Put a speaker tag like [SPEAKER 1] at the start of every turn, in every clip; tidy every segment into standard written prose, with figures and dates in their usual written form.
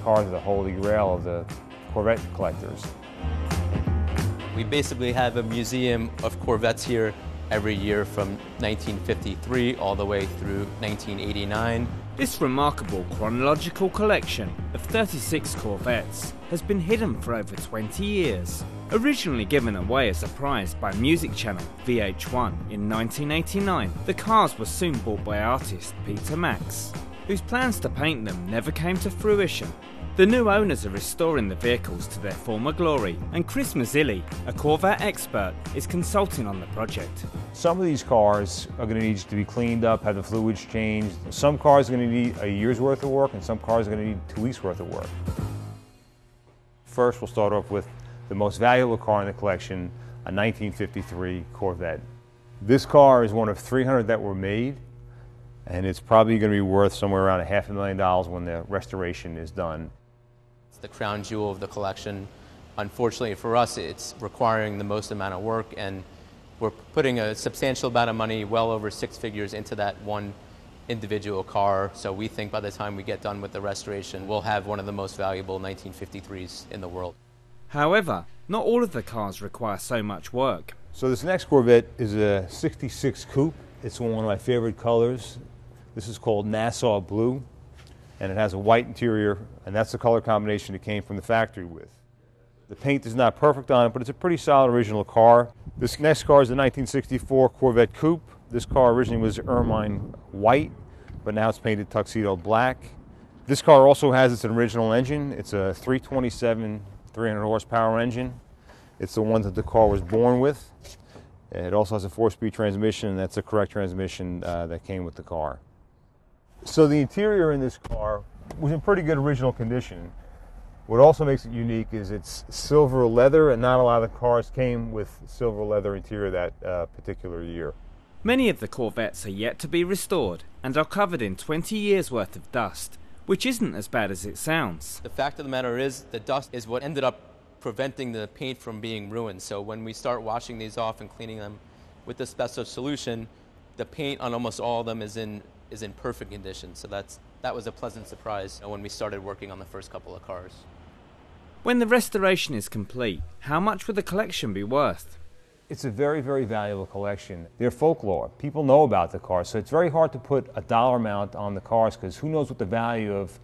[SPEAKER 1] cars are the holy grail of the Corvette collectors.
[SPEAKER 2] We basically have a museum of Corvettes here every year from 1953 all the way through 1989.
[SPEAKER 3] This remarkable chronological collection of 36 Corvettes has been hidden for over 20 years. Originally given away as a prize by music channel VH1 in 1989, the cars were soon bought by artist Peter Max, whose plans to paint them never came to fruition. The new owners are restoring the vehicles to their former glory, and Chris Mazzilli, a Corvette expert, is consulting on the project.
[SPEAKER 1] Some of these cars are going to need to be cleaned up, have the fluids changed. Some cars are going to need a year's worth of work, and some cars are going to need 2 weeks worth of work. First, we'll start off with the most valuable car in the collection, a 1953 Corvette. This car is one of 300 that were made, and it's probably going to be worth somewhere around $500,000 when the restoration is done.
[SPEAKER 2] It's the crown jewel of the collection. Unfortunately for us, it's requiring the most amount of work, and we're putting a substantial amount of money, well over 6 figures, into that one individual car. So we think by the time we get done with the restoration, we'll have one of the most valuable 1953s in the world.
[SPEAKER 3] However, not all of the cars require so much work.
[SPEAKER 1] So this next Corvette is a 66 Coupe. It's one of my favorite colors. This is called Nassau Blue, and it has a white interior, and that's the color combination it came from the factory with. The paint is not perfect on it, but it's a pretty solid original car. This next car is the 1964 Corvette Coupe. This car originally was ermine white, but now it's painted tuxedo black. This car also has its original engine. It's a 327 300 horsepower engine. It's the one that the car was born with. It also has a 4-speed transmission, and that's the correct transmission that came with the car. So the interior in this car was in pretty good original condition. What also makes it unique is it's silver leather, and not a lot of the cars came with silver leather interior that particular year.
[SPEAKER 3] Many of the Corvettes are yet to be restored and are covered in 20 years worth of dust, which isn't as bad as it sounds.
[SPEAKER 2] The fact of the matter is, the dust is what ended up preventing the paint from being ruined. So when we start washing these off and cleaning them with the special solution, the paint on almost all of them is in perfect condition. So that was a pleasant surprise when we started working on the first couple of cars.
[SPEAKER 3] When the restoration is complete, how much would the collection be worth?
[SPEAKER 1] It's a very, very valuable collection. They're folklore. People know about the cars, so it's very hard to put a dollar amount on the cars because who knows what the value of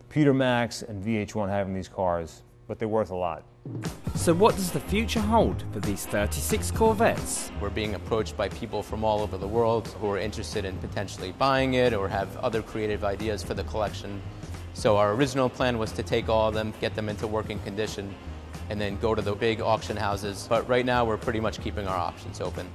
[SPEAKER 1] Peter Max and VH1 have in these cars, but they're worth a lot.
[SPEAKER 3] So what does the future hold for these 36 Corvettes?
[SPEAKER 2] We're being approached by people from all over the world who are interested in potentially buying it or have other creative ideas for the collection. So our original plan was to take all of them, get them into working condition, and then go to the big auction houses. But right now we're pretty much keeping our options open.